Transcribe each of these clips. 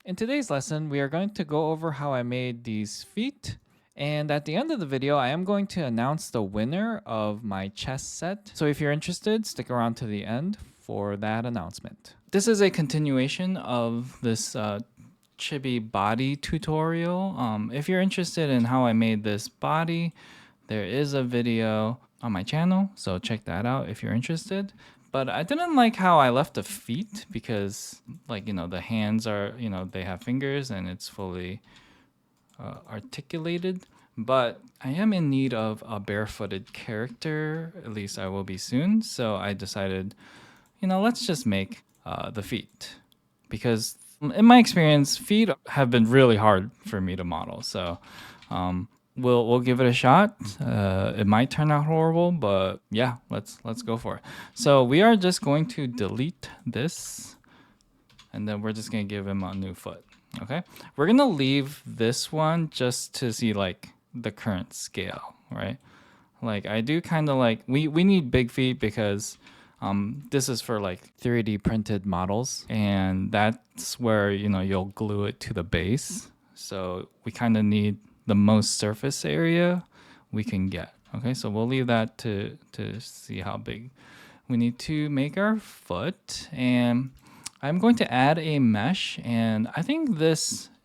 In today's lesson, we are going to go over how I made these feet. And at the end of the video, I am going to announce the winner of my chess set. So if you're interested, stick around to the end for that announcement. This is a continuation of this chibi body tutorial. If you're interested in how I made this body, there is a video on my channel, so check that out if you're interested. But I didn't like how I left the feet because, like, the hands are, they have fingers and it's fully articulated. But I am in need of a barefooted character, at least I will be soon. So I decided, let's just make the feet. Because in my experience, feet have been really hard for me to model. So we'll give it a shot. It might turn out horrible, but yeah, let's go for it. So we are just going to delete this, and then we're just gonna give him a new foot. Okay, we're gonna leave this one just to see like the current scale, right? Like I do kind of like we need big feet because this is for like 3D printed models, and that's where you'll glue it to the base. So we kind of need the most surface area we can get. Okay, so we'll leave that to see how big we need to make our foot. And I'm going to add a mesh, and I think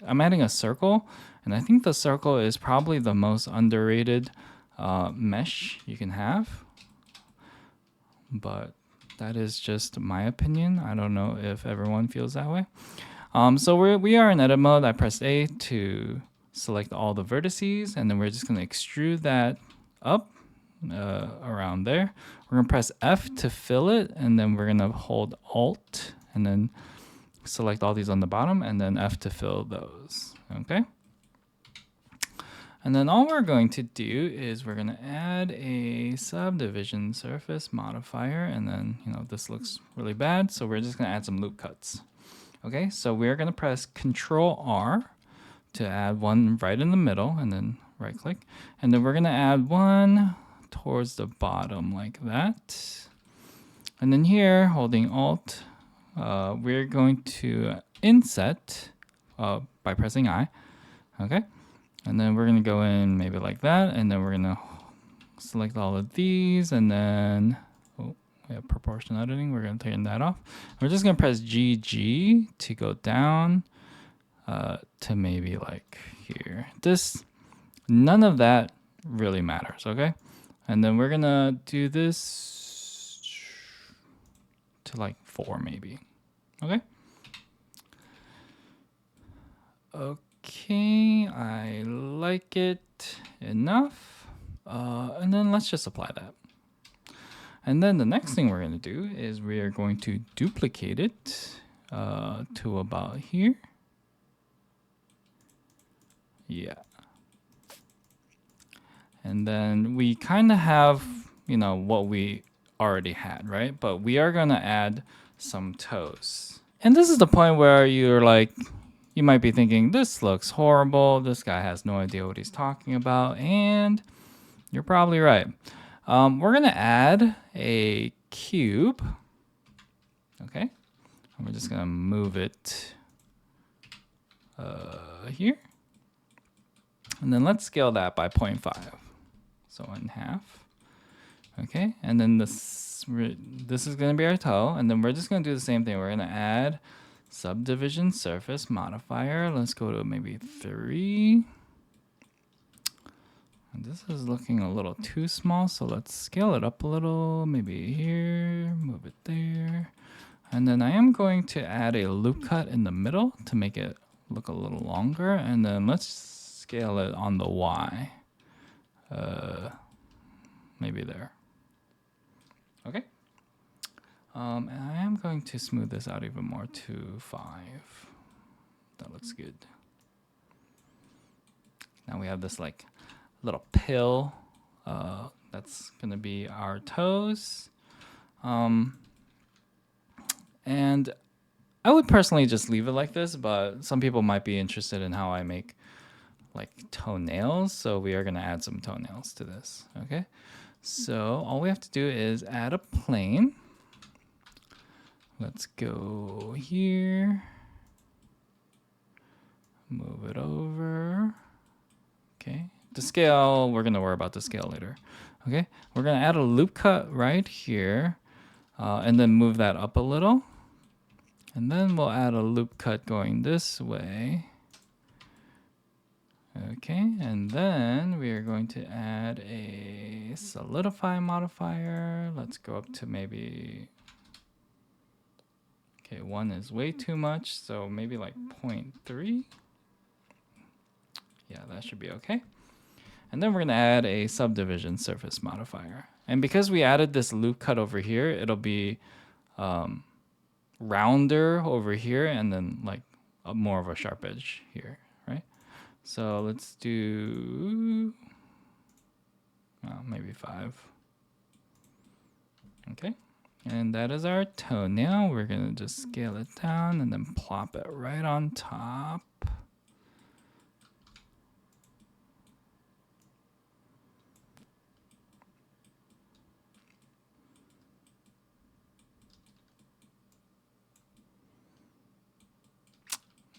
I'm adding a circle, and I think the circle is probably the most underrated mesh you can have. But that is just my opinion. I don't know if everyone feels that way. So we are in edit mode. I pressed A to select all the vertices, and then we're just going to extrude that up around there. We're going to press F to fill it, and then we're going to hold Alt and then select all these on the bottom, and then F to fill those. Okay. And then all we're going to do is we're going to add a subdivision surface modifier, and then this looks really bad, so we're just going to add some loop cuts. Okay, so we're going to press Control R to add one right in the middle, and then right click, and then we're going to add one towards the bottom like that. And then here, holding Alt, we're going to inset by pressing I. Okay, and then we're going to go in maybe like that, and then we're going to select all of these, and then we have proportion editing. We're going to turn that off. We're just going to press GG to go down to maybe like here. None of that really matters, okay? And then we're going to do this to like 4 maybe, okay? Okay, I like it enough. And then let's just apply that. And then the next thing we're going to do is we are going to duplicate it to about here. Yeah. And then we kind of have, what we already had, right? But we are going to add some toes. And this is the point where you're like, you might be thinking, this looks horrible. This guy has no idea what he's talking about. And you're probably right. We're going to add a cube. Okay. And we're just going to move it here. And then let's scale that by 0.5. So in half. Okay. And then this is going to be our toe. And then we're just going to do the same thing. We're going to add subdivision surface modifier. Let's go to maybe 3. And this is looking a little too small, so let's scale it up a little, maybe here, move it there. And then I am going to add a loop cut in the middle to make it look a little longer. And then let's scale it on the Y. Maybe there. Okay. And I am going to smooth this out even more to 5. That looks good. Now we have this like little pill that's gonna be our toes, and I would personally just leave it like this, but some people might be interested in how I make like toenails, so we are gonna add some toenails to this. Okay, so all we have to do is add a plane. Let's go here. Move it over. Okay. The scale, we're going to worry about the scale later. Okay. We're going to add a loop cut right here and then move that up a little. And then we'll add a loop cut going this way. Okay, and then we are going to add a solidify modifier. Let's go up to maybe, okay, 1 is way too much, so maybe like 0.3. Yeah, that should be okay. And then we're going to add a subdivision surface modifier. And because we added this loop cut over here, it'll be rounder over here and then like more of a sharp edge here, right? So let's do maybe 5. Okay, and that is our toenail. We're gonna just scale it down and then plop it right on top.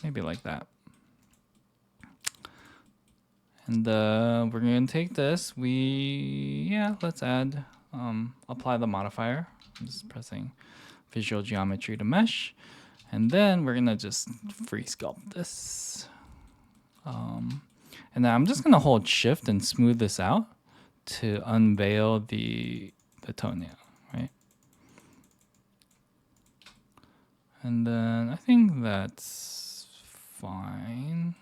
Maybe like that. And we're going to take this. Let's add, apply the modifier. I'm just pressing visual geometry to mesh. And then we're going to just free sculpt this. And then I'm just going to hold shift and smooth this out to unveil the toenail, right? And then I think that's fine.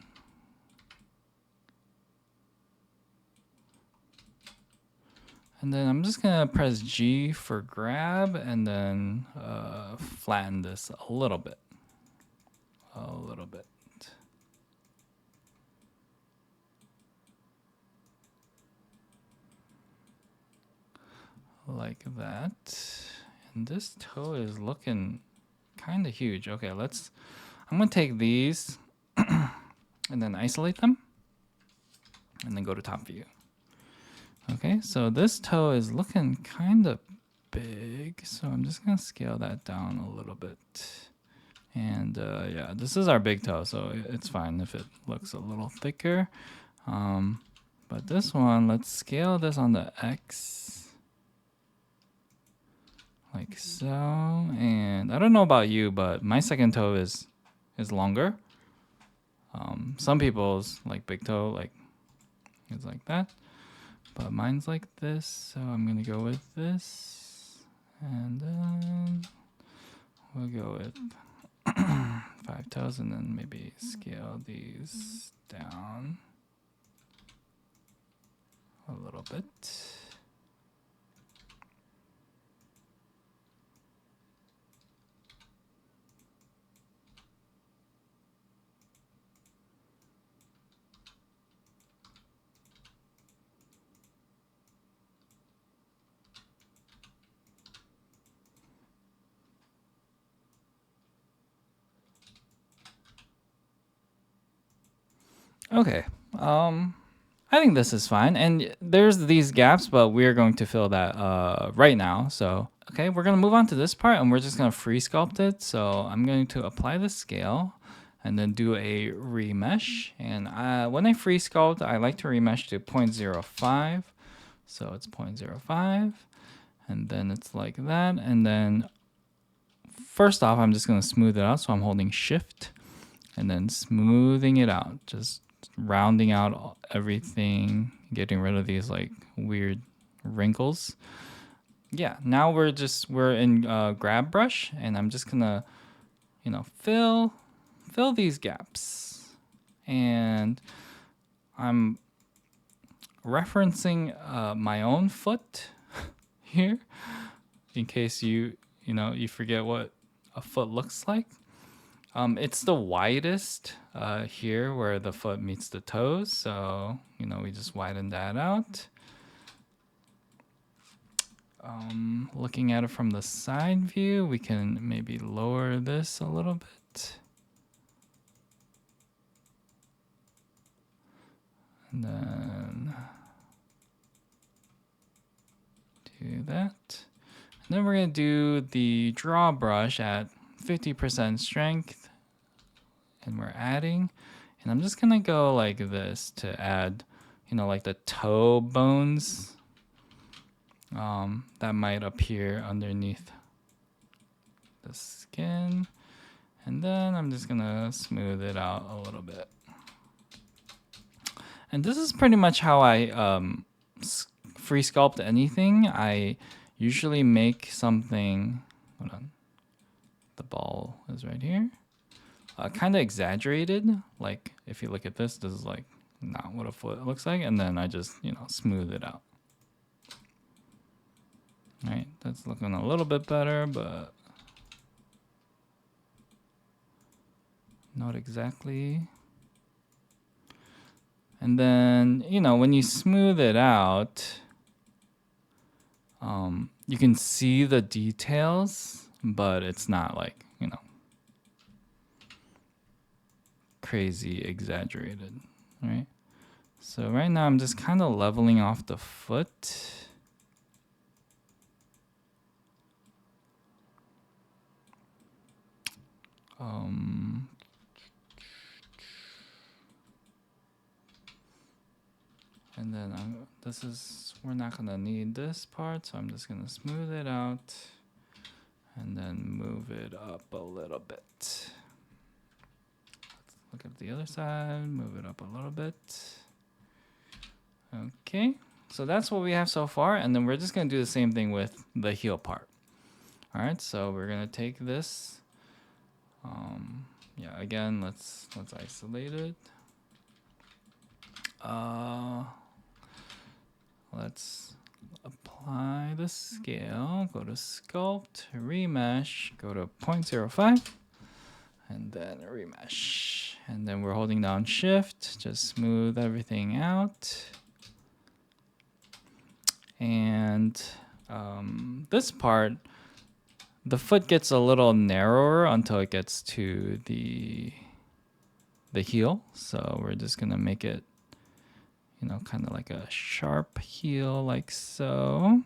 And then I'm just gonna press G for grab and then flatten this a little bit. Like that. And this toe is looking kind of huge. Okay, I'm gonna take these and then isolate them and then go to top view. Okay, so this toe is looking kind of big, so I'm just gonna scale that down a little bit. And yeah, this is our big toe, so it's fine if it looks a little thicker. But this one, let's scale this on the X. Like so. And I don't know about you, but my second toe is longer. Some people's like big toe is like that. But mine's like this, so I'm gonna go with this. And then we'll go with 5 toes and then maybe scale these down a little bit. Okay, I think this is fine. And there's these gaps, but we're going to fill that right now. So, okay, we're gonna move on to this part and we're just gonna free sculpt it. So I'm going to apply the scale and then do a remesh. And when I free sculpt, I like to remesh to 0.05. So it's 0.05 and then it's like that. And then first off, I'm just gonna smooth it out. So I'm holding shift and then smoothing it out, just rounding out everything, getting rid of these like weird wrinkles. Yeah, now we're in grab brush and I'm just gonna, fill these gaps. And I'm referencing my own foot here in case you forget what a foot looks like. It's the widest here where the foot meets the toes. So, we just widen that out. Looking at it from the side view, we can maybe lower this a little bit. And then do that. And then we're going to do the draw brush at 50% strength. and we're adding, and I'm just gonna go like this to add, like the toe bones that might appear underneath the skin. And then I'm just gonna smooth it out a little bit. And this is pretty much how I free sculpt anything. I usually make something, hold on, the ball is right here. Kind of exaggerated. Like if you look at this is like not what a foot looks like. And then I just, smooth it out. All right, that's looking a little bit better, but not exactly. And then, when you smooth it out, you can see the details, but it's not like, crazy exaggerated, right? So right now I'm just kind of leveling off the foot. And then we're not gonna need this part, so I'm just gonna smooth it out and then move it up a little bit. Let's look at the other side, move it up a little bit. Okay, so that's what we have so far, and then we're just gonna do the same thing with the heel part. All right, so we're gonna take this. Yeah, again, let's isolate it. Let's apply the scale, go to sculpt, remesh, go to 0.05, and then remesh. And then we're holding down shift, just smooth everything out. And this part, the foot gets a little narrower until it gets to the heel. So we're just gonna make it, kind of like a sharp heel, like so.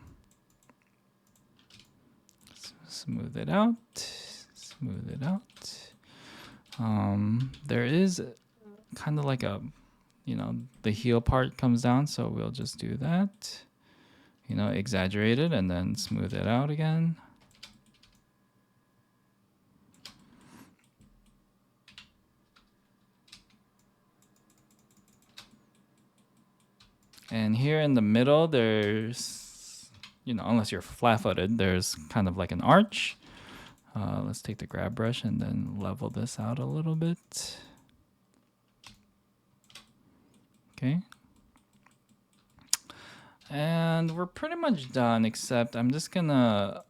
Smooth it out, smooth it out. There is kind of like a, the heel part comes down, so we'll just do that. Exaggerate it and then smooth it out again. And here in the middle, there's, unless you're flat-footed, there's kind of like an arch. Let's take the grab brush and then level this out a little bit. Okay. And we're pretty much done, except I'm just gonna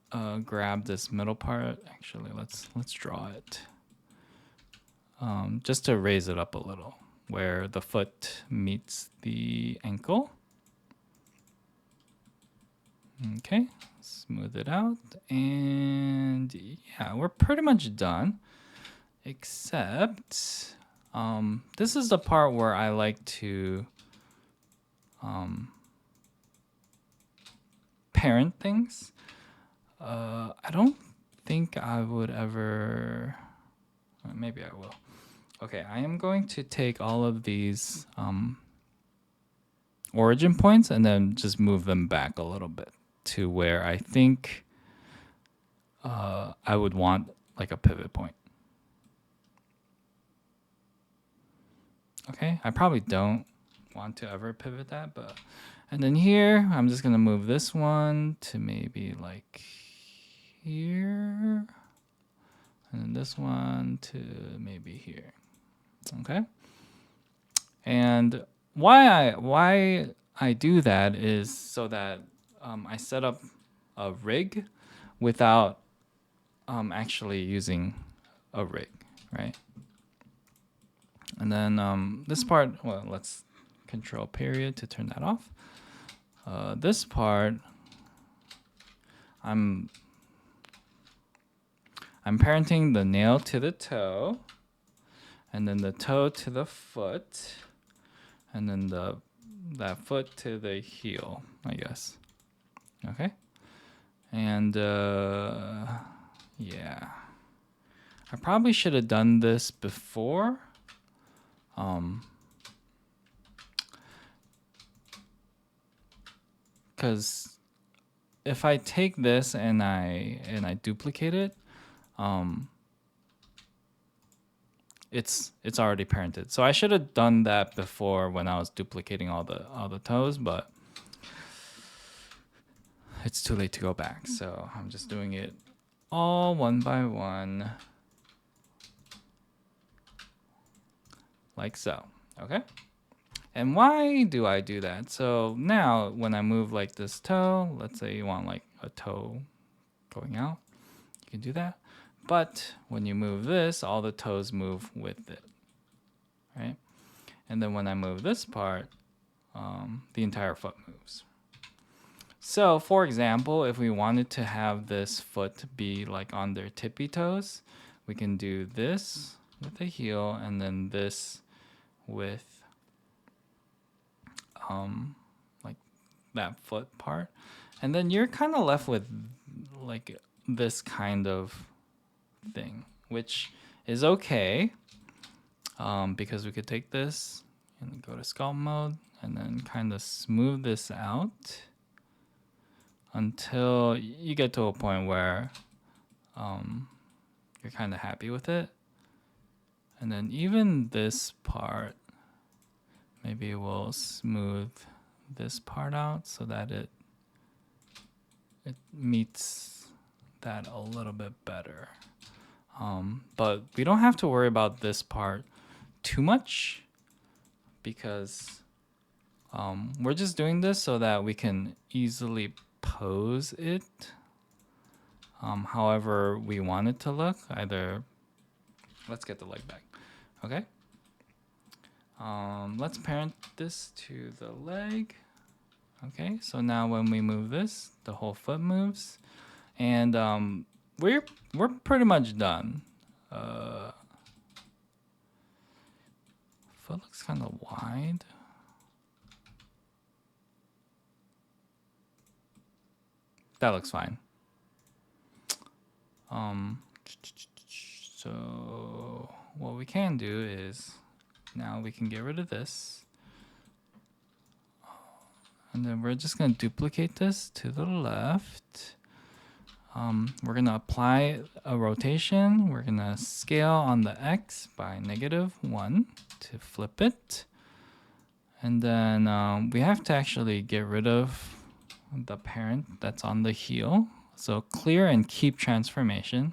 grab this middle part. Actually, let's draw it. Just to raise it up a little, where the foot meets the ankle. Okay, smooth it out, and yeah, we're pretty much done, except this is the part where I like to parent things. I don't think I would ever, maybe I will. Okay, I am going to take all of these origin points and then just move them back a little bit to where I think I would want like a pivot point. Okay, I probably don't want to ever pivot that, but, and then here, I'm just gonna move this one to maybe like here, and then this one to maybe here. Okay, and why I do that is so that I set up a rig without actually using a rig, right? And then this part, well, let's control period to turn that off. This part, I'm parenting the nail to the toe, and then the toe to the foot, and then that foot to the heel, I guess. Okay, and yeah, I probably should have done this before. Because if I take this and I duplicate it, it's already parented. So I should have done that before when I was duplicating all the toes, but it's too late to go back. So I'm just doing it all one by one, like so. Okay. And why do I do that? So now when I move like this toe, let's say you want like a toe going out, you can do that. But when you move this, all the toes move with it, right? And then when I move this part, the entire foot moves. So for example, if we wanted to have this foot be like on their tippy toes, we can do this with the heel and then this with like that foot part. And then you're kind of left with like this kind of thing, which is okay, because we could take this and go to sculpt mode and then kind of smooth this out until you get to a point where you're kind of happy with it. And then even this part, maybe we'll smooth this part out so that it meets that a little bit better. But we don't have to worry about this part too much because we're just doing this so that we can easily pose it however we want it to look. Either, let's get the leg back. Okay. Let's parent this to the leg. Okay, so now when we move this, the whole foot moves, and we're pretty much done. Foot looks kind of wide. That looks fine. So what we can do is now we can get rid of this. And then we're just going to duplicate this to the left. We're going to apply a rotation. We're going to scale on the X by -1 to flip it. And then we have to actually get rid of the parent that's on the heel. So clear and keep transformation.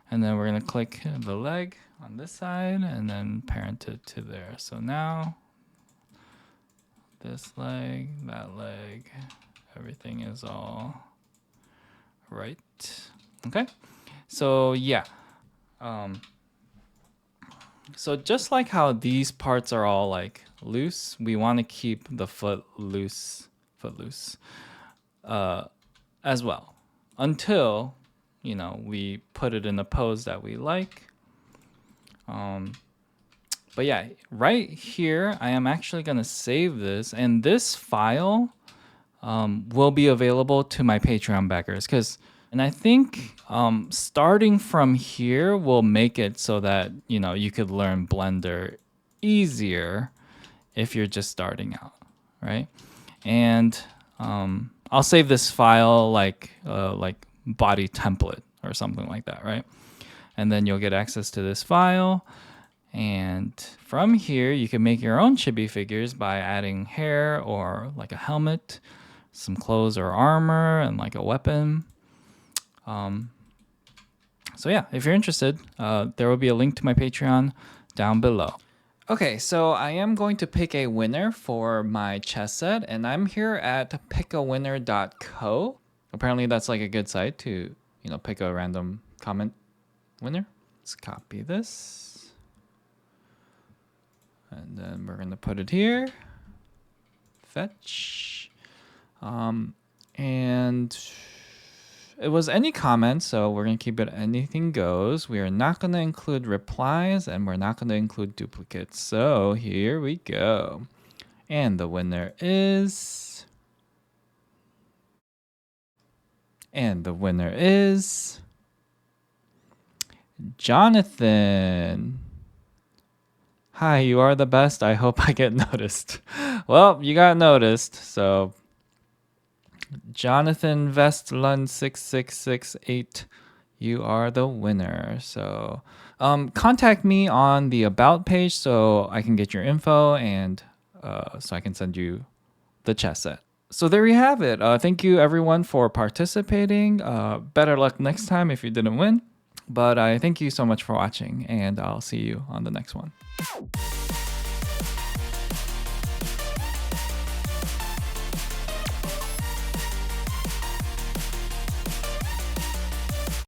And then we're going to click the leg on this side and then parent it to there. So now this leg, that leg, everything is all right. Okay. So yeah. So just like how these parts are all like loose, we want to keep the foot loose as well until, you know, we put it in a pose that we like. But yeah, right here, I am actually going to save this, and this file will be available to my Patreon backers. And I think starting from here will make it so that, you know, you could learn Blender easier if you're just starting out, right? And I'll save this file like body template or something like that, right? And then you'll get access to this file. And from here, you can make your own chibi figures by adding hair or like a helmet, some clothes or armor, and like a weapon. So yeah, if you're interested, there will be a link to my Patreon down below. Okay, so I am going to pick a winner for my chess set, and I'm here at pickawinner.co. Apparently that's like a good site to, you know, pick a random comment winner. Let's copy this. And then we're going to put it here. Fetch. And it was any comment, so we're going to keep it anything goes. We are not going to include replies, and we're not going to include duplicates. So here we go. And the winner is... And the winner is... Jonathan. Hi, you are the best. I hope I get noticed. Well, you got noticed. So, Jonathan Vestlund 6668, you are the winner. So, contact me on the About page so I can get your info and so I can send you the chess set. So there you have it. Thank you everyone for participating. Better luck next time if you didn't win. But I thank you so much for watching, and I'll see you on the next one.